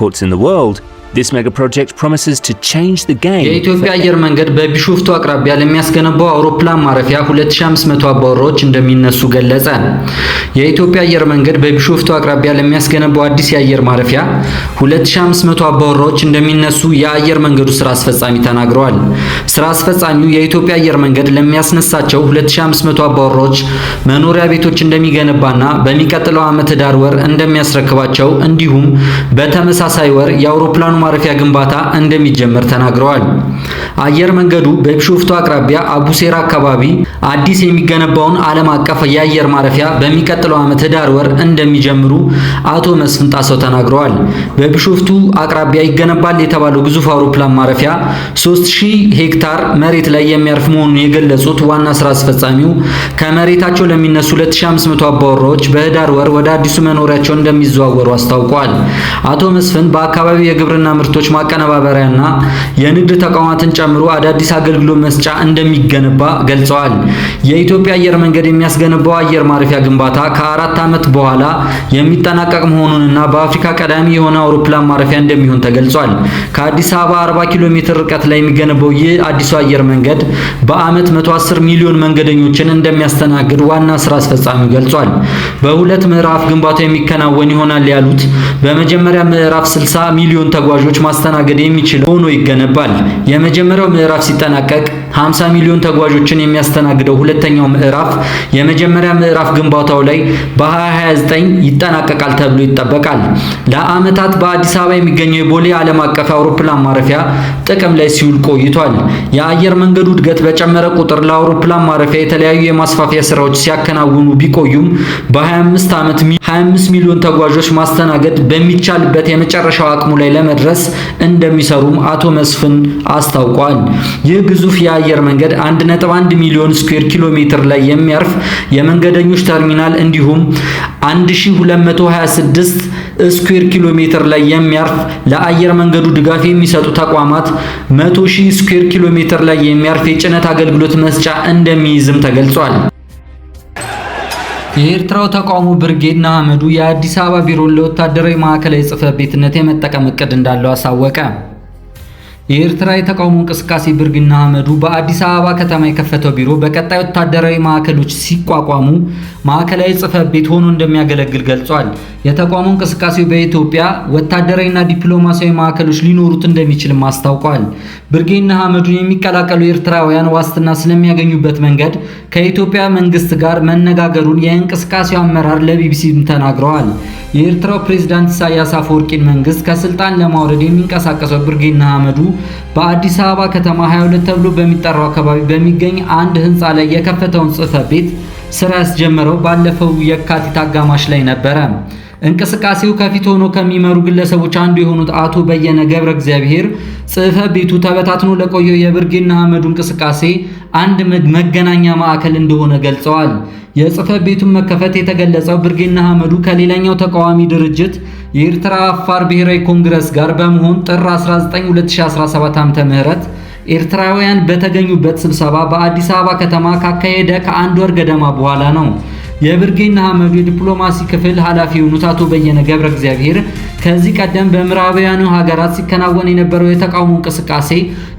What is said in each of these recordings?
airports in the world, this mega project promises to change the game. የኢትዮጵያ አየር መንገድ በቢሾፍቱ አቅራቢያ ለሚያስገነባው አውሮፕላን ማረፊያ 2500 አባወራዎች እንደሚነሱ ገለጸ። የኢትዮጵያ አየር መንገድ በቢሾፍቱ አቅራቢያ ለሚያስገነባው አዲስ የአየር ማረፊያ 2500 አባወራዎች እንደሚነሱ የአየር መንገዱ ስራ አስፈጻሚ ተናግረዋል። ስራ አስፈጻሚው የኢትዮጵያ አየር መንገድ ለሚያስነሳቸው 2500 አባወራዎች መኖሪያ ቤቶች እንደሚገነባና በሚቀጥለው ዓመት ዳር ወር እንደሚያስረክባቸው እንዲሁም በተመሳሳይ ወር የአውሮፕላኑ ማረፊያ ግንባታ እንደሚጀመር ተናግረዋል። አየር መንገዱ በቢሾፍቱ አቅራቢያ አቡሴራ አካባቢ አዲስ የሚገነባውን ዓለም አቀፍ የአየር ማረፊያ በሚቀጥለው ዓመት ዳር ወር እንደሚጀምሩ አቶ መስፍን ጣሰው ተናግረዋል። በቢሾፍቱ አቅራቢያ ይገነባል የተባለው ግዙፍ አውሮፕላን ማረፊያ 3000 ሄክታር መሬት ላይ የሚያርፍ መሆኑን የገለጹት ዋና ስራ አስፈጻሚው ከመሬታቸው ለሚነሱ 2500 አባወራዎች በህዳር ወር ወደ አዲሱ መኖሪያቸው እንደሚዘዋወሩ አስታውቀዋል። አቶ መስፍን በአካባቢው የግብርና ምርቶች ማቀነባበሪያና የንግድ ተቋማትን ጨምሮ አዳዲስ አገልግሎት መስጫ እንደሚገነባ ገልጸዋል። የኢትዮጵያ አየር መንገድ የሚያስገነባው አየር ማረፊያ ግንባታ ከ4 ዓመት በኋላ የሚጠናቀቅ መሆኑንና በአፍሪካ ቀዳሚ የሆነ አውሮፕላን ማረፊያ እንደሚሆን ተገልጿል። ከአዲስ አበባ 40 ኪሎ ሜትር ርቀት ላይ የሚገነባው ይህ አዲሱ አየር መንገድ በአመት 110 ሚሊዮን መንገደኞችን እንደሚያስተናግድ ዋና ስራ አስፈጻሚው ገልጿል። በሁለት ምዕራፍ ግንባታው የሚከናወን ይሆናል ያሉት በመጀመሪያ ምዕራፍ 60 ሚሊዮን ተጓዦች ማስተናገድ የሚችል ሆኖ ይገነባል። የመጀመሪያው ምዕራፍ ሲጠናቀቅ 50 ሚሊዮን ተጓዦችን የሚያስተናግደው ሁለተኛው ምዕራፍ የመጀመሪያ ምዕራፍ ግንባታው ላይ በ2029 ይጠናቀቃል ተብሎ ይጠበቃል። ለአመታት በአዲስ አበባ የሚገኘው የቦሌ ዓለም አቀፍ አውሮፕላን ማረፊያ ጥቅም ላይ ሲውል ቆይቷል። የአየር መንገዱ እድገት በጨመረ ቁጥር ለአውሮፕላን ማረፊያ የተለያዩ የማስፋፊያ ስራዎች ሲያከናውኑ ቢቆዩም በ25 ዓመት 25 ሚሊዮን ተጓዦች ማስተናገድ በሚቻልበት የመጨረሻው አቅሙ ላይ ለመድረስ እንደሚሰሩም አቶ መስፍን አስታውቋል። ይህ ግዙፍ የአየር መንገድ 1.1 ሚሊዮን ስኩዌር ኪሎ ሜትር ላይ የሚያርፍ የመንገደኞች ተርሚናል እንዲሁም 1226 ስኩዌር ኪሎ ሜትር ላይ የሚያርፍ ለአየር መንገዱ ድጋፍ የሚሰጡ ተቋማት 100,000 ስኩዌር ኪሎ ሜትር ላይ የሚያርፍ የጭነት አገልግሎት መስጫ እንደሚይዝም ተገልጿል። የኤርትራው ተቃውሞ ብርጌድ ንሓመዱ የአዲስ አበባ ቢሮን ለወታደራዊ ማዕከላዊ ጽሕፈት ቤትነት የመጠቀም እቅድ እንዳለው አሳወቀ። የኤርትራ የተቃውሞ እንቅስቃሴ ብርጌድ ንሓመዱ በአዲስ አበባ ከተማ የከፈተው ቢሮ በቀጣይ ወታደራዊ ማዕከሎች ሲቋቋሙ ማዕከላዊ ጽሕፈት ቤት ሆኖ እንደሚያገለግል ገልጿል። የተቃውሞ እንቅስቃሴው በኢትዮጵያ ወታደራዊና ዲፕሎማሲያዊ ማዕከሎች ሊኖሩት እንደሚችልም አስታውቋል። ብርጌድ ንሓመዱን የሚቀላቀሉ ኤርትራውያን ዋስትና ስለሚያገኙበት መንገድ ከኢትዮጵያ መንግስት ጋር መነጋገሩን የእንቅስቃሴው አመራር ለቢቢሲ ተናግረዋል። የኤርትራው ፕሬዝዳንት ኢሳያስ አፈወርቂን መንግስት ከስልጣን ለማውረድ የሚንቀሳቀሰው ብርጌድ ንሓመዱ በአዲስ አበባ ከተማ 22 ተብሎ በሚጠራው አካባቢ በሚገኝ አንድ ህንፃ ላይ የከፈተውን ጽሕፈት ቤት ስራ ያስጀመረው ባለፈው የካቲት አጋማሽ ላይ ነበረ። እንቅስቃሴው ከፊት ሆኖ ከሚመሩ ግለሰቦች አንዱ የሆኑት አቶ በየነ ገብረ እግዚአብሔር ጽሕፈት ቤቱ ተበታትኖ ለቆየው የብርጌድ ንሓመዱ እንቅስቃሴ አንድ መገናኛ ማዕከል እንደሆነ ገልጸዋል። የጽሕፈት ቤቱን መከፈት የተገለጸው ብርጌድ ንሓመዱ ከሌላኛው ተቃዋሚ ድርጅት የኤርትራ አፋር ብሔራዊ ኮንግረስ ጋር በመሆን ጥር 19 2017 ዓ.ም ኤርትራውያን በተገኙበት ስብሰባ በአዲስ አበባ ከተማ ካካሄደ ከአንድ ወር ገደማ በኋላ ነው። የብርጌድ ንሓመዱ የዲፕሎማሲ ክፍል ኃላፊ የሆኑት አቶ በየነ ገብረ እግዚአብሔር ከዚህ ቀደም በምዕራባውያኑ ሀገራት ሲከናወን የነበረው የተቃውሞ እንቅስቃሴ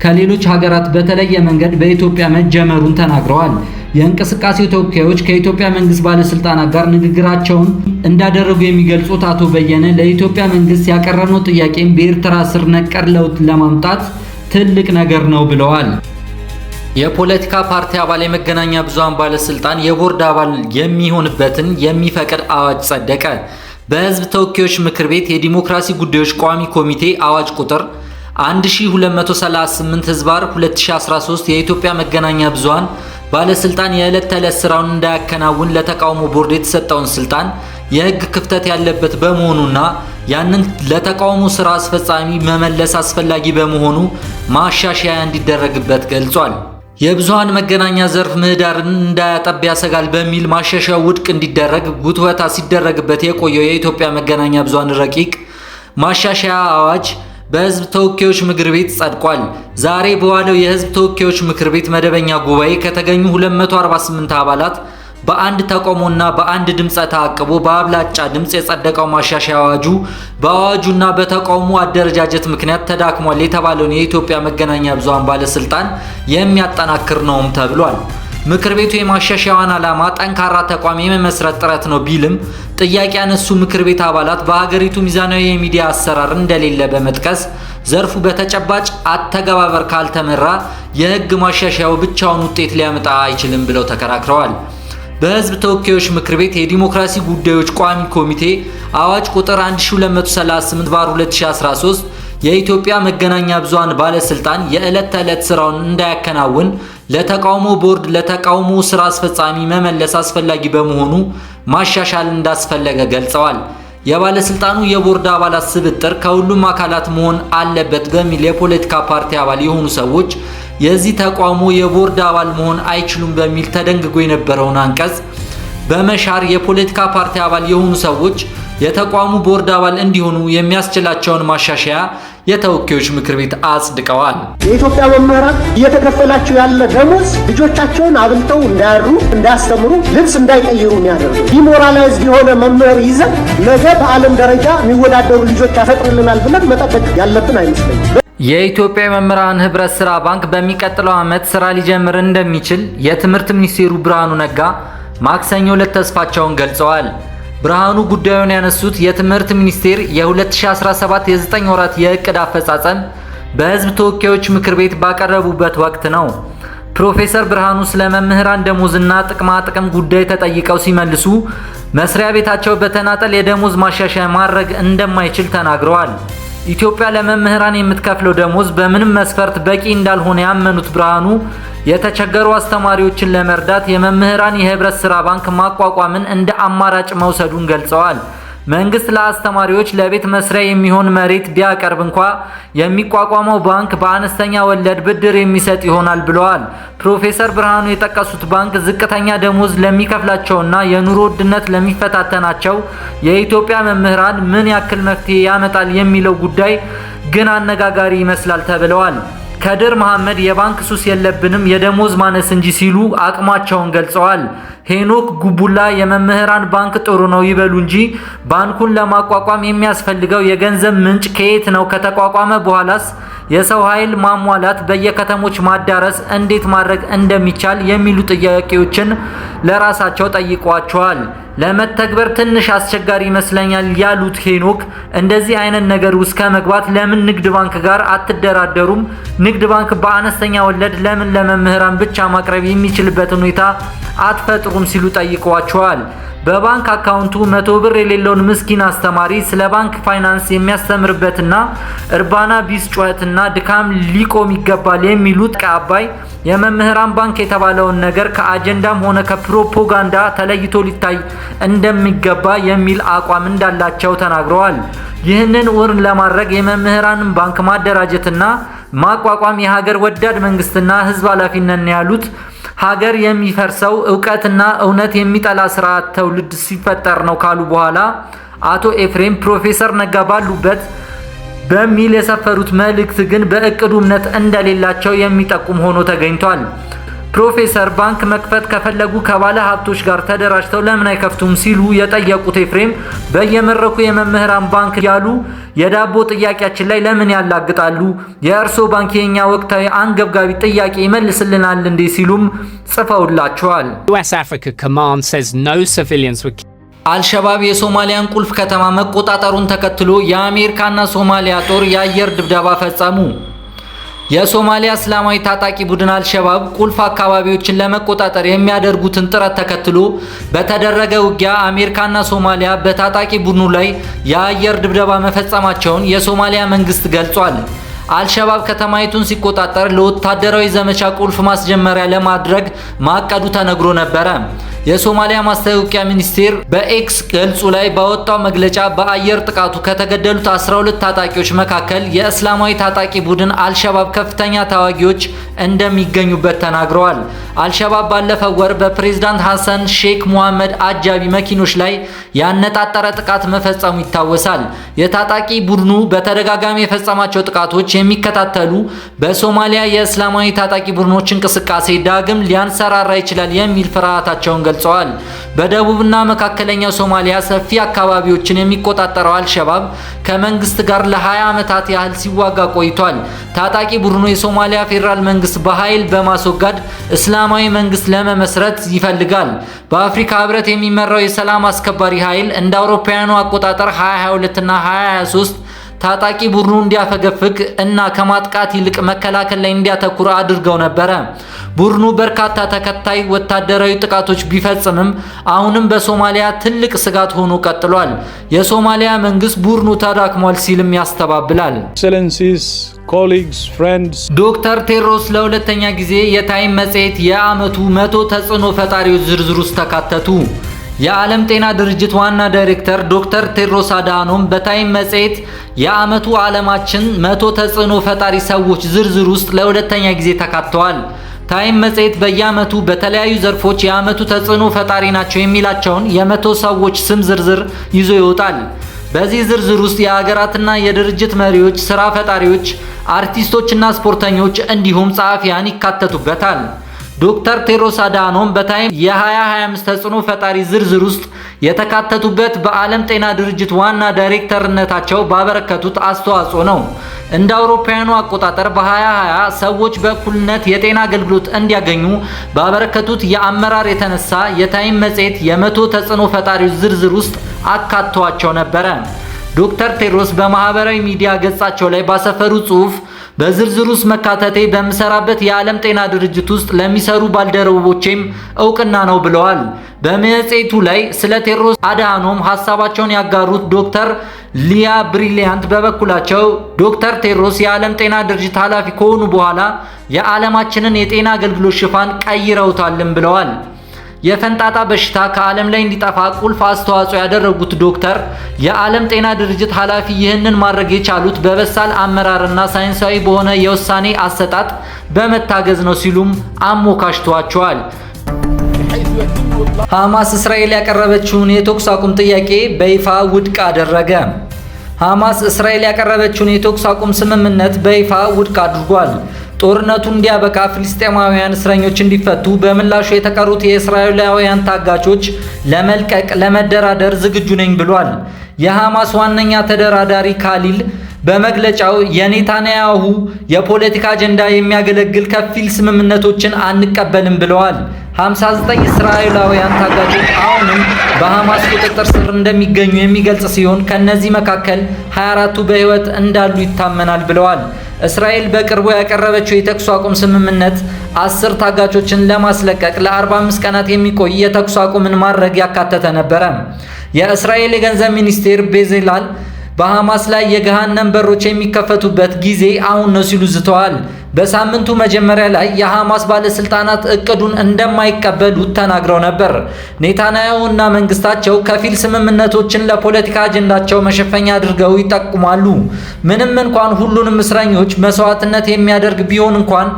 ከሌሎች ሀገራት በተለየ መንገድ በኢትዮጵያ መጀመሩን ተናግረዋል። የእንቅስቃሴው ተወካዮች ከኢትዮጵያ መንግስት ባለስልጣናት ጋር ንግግራቸውን እንዳደረጉ የሚገልጹት አቶ በየነ ለኢትዮጵያ መንግስት ያቀረብነው ጥያቄም በኤርትራ ስር ነቀል ለውጥ ለማምጣት ትልቅ ነገር ነው ብለዋል። የፖለቲካ ፓርቲ አባል የመገናኛ ብዙሃን ባለስልጣን የቦርድ አባል የሚሆንበትን የሚፈቅድ አዋጅ ጸደቀ። በህዝብ ተወካዮች ምክር ቤት የዲሞክራሲ ጉዳዮች ቋሚ ኮሚቴ አዋጅ ቁጥር 1238/2013 የኢትዮጵያ መገናኛ ብዙሃን ባለስልጣን የዕለት ተዕለት ስራውን እንዳያከናውን ለተቃውሞ ቦርድ የተሰጠውን ስልጣን የህግ ክፍተት ያለበት በመሆኑና ያንን ለተቃውሞ ስራ አስፈጻሚ መመለስ አስፈላጊ በመሆኑ ማሻሻያ እንዲደረግበት ገልጿል። የብዙሃን መገናኛ ዘርፍ ምህዳርን እንዳያጠብ ያሰጋል በሚል ማሻሻያው ውድቅ እንዲደረግ ጉትወታ ሲደረግበት የቆየው የኢትዮጵያ መገናኛ ብዙሃን ረቂቅ ማሻሻያ አዋጅ በህዝብ ተወካዮች ምክር ቤት ጸድቋል። ዛሬ በዋለው የህዝብ ተወካዮች ምክር ቤት መደበኛ ጉባኤ ከተገኙ 248 አባላት በአንድ ተቆሞና በአንድ ድምፅ ተአቅቦ በአብላጫ ድምፅ የጸደቀው ማሻሻያ አዋጁ በአዋጁና በተቃውሞ አደረጃጀት ምክንያት ተዳክሟል የተባለውን የኢትዮጵያ መገናኛ ብዙሃን ባለስልጣን የሚያጠናክር ነውም ተብሏል። ምክር ቤቱ የማሻሻያውን ዓላማ ጠንካራ ተቋም የመመስረት ጥረት ነው ቢልም ጥያቄ ያነሱ ምክር ቤት አባላት በሀገሪቱ ሚዛናዊ የሚዲያ አሰራር እንደሌለ በመጥቀስ ዘርፉ በተጨባጭ አተገባበር ካልተመራ የህግ ማሻሻያው ብቻውን ውጤት ሊያመጣ አይችልም ብለው ተከራክረዋል። በህዝብ ተወካዮች ምክር ቤት የዲሞክራሲ ጉዳዮች ቋሚ ኮሚቴ አዋጅ ቁጥር 1278/2013 የኢትዮጵያ መገናኛ ብዙሃን ባለስልጣን የዕለት ተዕለት ስራውን እንዳያከናውን ለተቃውሞ ቦርድ ለተቃውሞ ስራ አስፈጻሚ መመለስ አስፈላጊ በመሆኑ ማሻሻል እንዳስፈለገ ገልጸዋል። የባለስልጣኑ የቦርድ አባላት ስብጥር ከሁሉም አካላት መሆን አለበት በሚል የፖለቲካ ፓርቲ አባል የሆኑ ሰዎች የዚህ ተቋሙ የቦርድ አባል መሆን አይችሉም በሚል ተደንግጎ የነበረውን አንቀጽ በመሻር የፖለቲካ ፓርቲ አባል የሆኑ ሰዎች የተቋሙ ቦርድ አባል እንዲሆኑ የሚያስችላቸውን ማሻሻያ የተወካዮች ምክር ቤት አጽድቀዋል። የኢትዮጵያ መምህራን እየተከፈላቸው ያለ ደሞዝ ልጆቻቸውን አብልተው እንዳያሩ፣ እንዳያስተምሩ፣ ልብስ እንዳይቀይሩ የሚያደርጉ ዲሞራላይዝድ የሆነ መምህር ይዘን ነገ በዓለም ደረጃ የሚወዳደሩ ልጆች ያፈጥርልናል ብለን መጠበቅ ያለብን አይመስለኝም። የኢትዮጵያ መምህራን ህብረት ስራ ባንክ በሚቀጥለው ዓመት ስራ ሊጀምር እንደሚችል የትምህርት ሚኒስቴሩ ብርሃኑ ነጋ ማክሰኞ ዕለት ተስፋቸውን ገልጸዋል። ብርሃኑ ጉዳዩን ያነሱት የትምህርት ሚኒስቴር የ2017 የ9 ወራት የእቅድ አፈጻጸም በህዝብ ተወካዮች ምክር ቤት ባቀረቡበት ወቅት ነው። ፕሮፌሰር ብርሃኑ ስለ መምህራን ደሞዝና ጥቅማ ጥቅም ጉዳይ ተጠይቀው ሲመልሱ መስሪያ ቤታቸው በተናጠል የደሞዝ ማሻሻያ ማድረግ እንደማይችል ተናግረዋል። ኢትዮጵያ ለመምህራን የምትከፍለው ደሞዝ በምንም መስፈርት በቂ እንዳልሆነ ያመኑት ብርሃኑ የተቸገሩ አስተማሪዎችን ለመርዳት የመምህራን የህብረት ስራ ባንክ ማቋቋምን እንደ አማራጭ መውሰዱን ገልጸዋል። መንግስት ለአስተማሪዎች ለቤት መስሪያ የሚሆን መሬት ቢያቀርብ እንኳ የሚቋቋመው ባንክ በአነስተኛ ወለድ ብድር የሚሰጥ ይሆናል ብለዋል። ፕሮፌሰር ብርሃኑ የጠቀሱት ባንክ ዝቅተኛ ደሞዝ ለሚከፍላቸውና የኑሮ ውድነት ለሚፈታተናቸው የኢትዮጵያ መምህራን ምን ያክል መፍትሄ ያመጣል የሚለው ጉዳይ ግን አነጋጋሪ ይመስላል ተብለዋል። ከድር መሐመድ የባንክ ሱስ የለብንም የደሞዝ ማነስ እንጂ ሲሉ አቅማቸውን ገልጸዋል። ሄኖክ ጉቡላ የመምህራን ባንክ ጥሩ ነው ይበሉ እንጂ ባንኩን ለማቋቋም የሚያስፈልገው የገንዘብ ምንጭ ከየት ነው? ከተቋቋመ በኋላስ የሰው ኃይል ማሟላት፣ በየከተሞች ማዳረስ እንዴት ማድረግ እንደሚቻል የሚሉ ጥያቄዎችን ለራሳቸው ጠይቋቸዋል። ለመተግበር ትንሽ አስቸጋሪ ይመስለኛል ያሉት ሄኖክ እንደዚህ አይነት ነገር ውስጥ ከመግባት ለምን ንግድ ባንክ ጋር አትደራደሩም? ንግድ ባንክ በአነስተኛ ወለድ ለምን ለመምህራን ብቻ ማቅረብ የሚችልበትን ሁኔታ አትፈጥሩም ሲሉ ጠይቀዋቸዋል። በባንክ አካውንቱ 100 ብር የሌለውን ምስኪን አስተማሪ ስለ ባንክ ፋይናንስ የሚያስተምርበትና እርባና ቢስ ጩኸትና ድካም ሊቆም ይገባል የሚሉት አባይ የመምህራን ባንክ የተባለውን ነገር ከአጀንዳም ሆነ ከፕሮፓጋንዳ ተለይቶ ሊታይ እንደሚገባ የሚል አቋም እንዳላቸው ተናግረዋል። ይህንን እውን ለማድረግ የመምህራንን ባንክ ማደራጀትና ማቋቋም የሀገር ወዳድ መንግስትና ህዝብ ኃላፊነት ያሉት ሀገር የሚፈርሰው ዕውቀትና እውነት የሚጠላ ስርዓት ትውልድ ሲፈጠር ነው ካሉ በኋላ አቶ ኤፍሬም ፕሮፌሰር ነጋ ባሉበት በሚል የሰፈሩት መልእክት ግን በእቅዱ እምነት እንደሌላቸው የሚጠቁም ሆኖ ተገኝቷል። ፕሮፌሰር ባንክ መክፈት ከፈለጉ ከባለ ሀብቶች ጋር ተደራጅተው ለምን አይከፍቱም ሲሉ የጠየቁት ኤፍሬም በየመድረኩ የመምህራን ባንክ ያሉ የዳቦ ጥያቄያችን ላይ ለምን ያላግጣሉ? የእርሶ ባንክ የኛ ወቅታዊ አንገብጋቢ ጥያቄ ይመልስልናል እንዴ ሲሉም ጽፈውላቸዋል። US Africa Command says no civilians were አልሸባብ የሶማሊያን ቁልፍ ከተማ መቆጣጠሩን ተከትሎ የአሜሪካና ሶማሊያ ጦር የአየር ድብደባ ፈጸሙ። የሶማሊያ እስላማዊ ታጣቂ ቡድን አልሸባብ ቁልፍ አካባቢዎችን ለመቆጣጠር የሚያደርጉትን ጥረት ተከትሎ በተደረገ ውጊያ አሜሪካና ሶማሊያ በታጣቂ ቡድኑ ላይ የአየር ድብደባ መፈጸማቸውን የሶማሊያ መንግስት ገልጿል። አልሸባብ ከተማይቱን ሲቆጣጠር ለወታደራዊ ዘመቻ ቁልፍ ማስጀመሪያ ለማድረግ ማቀዱ ተነግሮ ነበር። የሶማሊያ ማስታወቂያ ሚኒስቴር በኤክስ ገጹ ላይ ባወጣው መግለጫ በአየር ጥቃቱ ከተገደሉት 12 ታጣቂዎች መካከል የእስላማዊ ታጣቂ ቡድን አልሸባብ ከፍተኛ ታዋጊዎች እንደሚገኙበት ተናግረዋል። አልሸባብ ባለፈው ወር በፕሬዝዳንት ሐሰን ሼክ ሙሐመድ አጃቢ መኪኖች ላይ ያነጣጠረ ጥቃት መፈጸሙ ይታወሳል። የታጣቂ ቡድኑ በተደጋጋሚ የፈጸማቸው ጥቃቶች የሚከታተሉ በሶማሊያ የእስላማዊ ታጣቂ ቡድኖች እንቅስቃሴ ዳግም ሊያንሰራራ ይችላል የሚል ፍርሃታቸውን ገልጸዋል። በደቡብና መካከለኛው ሶማሊያ ሰፊ አካባቢዎችን የሚቆጣጠረው አልሸባብ ከመንግስት ጋር ለ20 ዓመታት ያህል ሲዋጋ ቆይቷል። ታጣቂ ቡድኑ የሶማሊያ ፌዴራል መንግስት በኃይል በማስወገድ እስላማዊ መንግስት ለመመስረት ይፈልጋል። በአፍሪካ ህብረት የሚመራው የሰላም አስከባሪ ኃይል እንደ አውሮፓውያኑ አቆጣጠር 2022 እና 2023 ታጣቂ ቡድኑ እንዲያፈገፍግ እና ከማጥቃት ይልቅ መከላከል ላይ እንዲያተኩር አድርገው ነበር። ቡድኑ በርካታ ተከታይ ወታደራዊ ጥቃቶች ቢፈጽምም አሁንም በሶማሊያ ትልቅ ስጋት ሆኖ ቀጥሏል። የሶማሊያ መንግስት ቡድኑ ተዳክሟል ሲልም ያስተባብላል። ዶክተር ቴድሮስ ለሁለተኛ ጊዜ የታይም መጽሔት የዓመቱ 100 ተጽዕኖ ፈጣሪዎች ዝርዝር ውስጥ ተካተቱ። የዓለም ጤና ድርጅት ዋና ዳይሬክተር ዶክተር ቴድሮስ አድሃኖም በታይም መጽሔት የዓመቱ ዓለማችን 100 ተጽዕኖ ፈጣሪ ሰዎች ዝርዝር ውስጥ ለሁለተኛ ጊዜ ተካተዋል። ታይም መጽሔት በየዓመቱ በተለያዩ ዘርፎች የዓመቱ ተጽዕኖ ፈጣሪ ናቸው የሚላቸውን የ100 ሰዎች ስም ዝርዝር ይዞ ይወጣል። በዚህ ዝርዝር ውስጥ የሀገራትና የድርጅት መሪዎች፣ ስራ ፈጣሪዎች፣ አርቲስቶችና ስፖርተኞች እንዲሁም ጸሐፊያን ይካተቱበታል። ዶክተር ቴድሮስ አድሃኖም በታይም የ2025 ተጽዕኖ ፈጣሪ ዝርዝር ውስጥ የተካተቱበት በዓለም ጤና ድርጅት ዋና ዳይሬክተርነታቸው ባበረከቱት አስተዋጽኦ ነው። እንደ አውሮፓውያኑ አቆጣጠር በ2020 ሰዎች በእኩልነት የጤና አገልግሎት እንዲያገኙ ባበረከቱት የአመራር የተነሳ የታይም መጽሔት የ100 ተጽዕኖ ፈጣሪዎች ዝርዝር ውስጥ አካቷቸው ነበረ። ዶክተር ቴድሮስ በማህበራዊ ሚዲያ ገጻቸው ላይ ባሰፈሩ ጽሑፍ በዝርዝር ውስጥ መካተቴ በምሰራበት የዓለም ጤና ድርጅት ውስጥ ለሚሰሩ ባልደረቦቼም እውቅና ነው ብለዋል። በመጽሔቱ ላይ ስለ ቴድሮስ አድሃኖም ሐሳባቸውን ያጋሩት ዶክተር ሊያ ብሪሊያንት በበኩላቸው ዶክተር ቴድሮስ የዓለም ጤና ድርጅት ኃላፊ ከሆኑ በኋላ የዓለማችንን የጤና አገልግሎት ሽፋን ቀይረውታልም ብለዋል። የፈንጣጣ በሽታ ከዓለም ላይ እንዲጠፋ ቁልፍ አስተዋጽኦ ያደረጉት ዶክተር የዓለም ጤና ድርጅት ኃላፊ ይህንን ማድረግ የቻሉት በበሳል አመራርና ሳይንሳዊ በሆነ የውሳኔ አሰጣጥ በመታገዝ ነው ሲሉም አሞካሽቷቸዋል። ሐማስ እስራኤል ያቀረበችውን የተኩስ አቁም ጥያቄ በይፋ ውድቅ አደረገ። ሐማስ እስራኤል ያቀረበችውን የተኩስ አቁም ስምምነት በይፋ ውድቅ አድርጓል። ጦርነቱ እንዲያበቃ ፍልስጤማውያን እስረኞች እንዲፈቱ፣ በምላሹ የተቀሩት የእስራኤላውያን ታጋቾች ለመልቀቅ ለመደራደር ዝግጁ ነኝ ብሏል። የሐማስ ዋነኛ ተደራዳሪ ካሊል በመግለጫው የኔታንያሁ የፖለቲካ አጀንዳ የሚያገለግል ከፊል ስምምነቶችን አንቀበልም ብለዋል። 59 እስራኤላውያን ታጋቾች አሁንም በሐማስ ቁጥጥር ስር እንደሚገኙ የሚገልጽ ሲሆን ከነዚህ መካከል 24ቱ በሕይወት እንዳሉ ይታመናል ብለዋል። እስራኤል በቅርቡ ያቀረበችው የተኩስ አቁም ስምምነት 10 ታጋቾችን ለማስለቀቅ ለ45 ቀናት የሚቆይ የተኩስ አቁምን ማድረግ ያካተተ ነበረ። የእስራኤል የገንዘብ ሚኒስቴር ቤዜላል በሐማስ ላይ የገሃነም በሮች የሚከፈቱበት ጊዜ አሁን ነው ሲሉ ዝተዋል። በሳምንቱ መጀመሪያ ላይ የሐማስ ባለስልጣናት እቅዱን እንደማይቀበሉት ተናግረው ነበር። ኔታንያሁ እና መንግስታቸው ከፊል ስምምነቶችን ለፖለቲካ አጀንዳቸው መሸፈኛ አድርገው ይጠቁማሉ። ምንም እንኳን ሁሉንም እስረኞች መስዋዕትነት የሚያደርግ ቢሆን እንኳን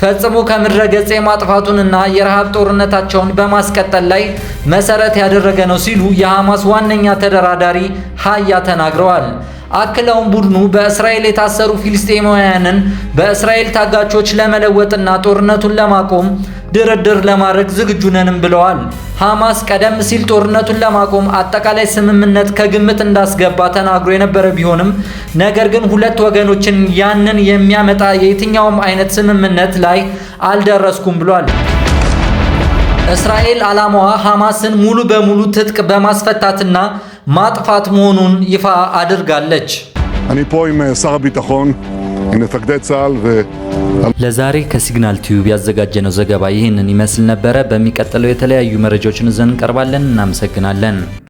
ፈጽሞ ከምድረ ገጽ የማጥፋቱንና የረሃብ ጦርነታቸውን በማስቀጠል ላይ መሰረት ያደረገ ነው ሲሉ የሐማስ ዋነኛ ተደራዳሪ ሀያ ተናግረዋል። አክለውም ቡድኑ በእስራኤል የታሰሩ ፊልስጤማውያንን በእስራኤል ታጋቾች ለመለወጥና ጦርነቱን ለማቆም ድርድር ለማድረግ ዝግጁ ነንም ብለዋል። ሐማስ ቀደም ሲል ጦርነቱን ለማቆም አጠቃላይ ስምምነት ከግምት እንዳስገባ ተናግሮ የነበረ ቢሆንም ነገር ግን ሁለት ወገኖችን ያንን የሚያመጣ የትኛውም አይነት ስምምነት ላይ አልደረስኩም ብሏል። እስራኤል ዓላማዋ ሐማስን ሙሉ በሙሉ ትጥቅ በማስፈታትና ማጥፋት መሆኑን ይፋ አድርጋለች። אני פה עם שר הביטחון, עם מפקדי צה"ל ለዛሬ ከሲግናል ቲዩብ ያዘጋጀነው ዘገባ ይህንን ይመስል ነበረ። በሚቀጥለው የተለያዩ መረጃዎችን ይዘን እንቀርባለን። እናመሰግናለን።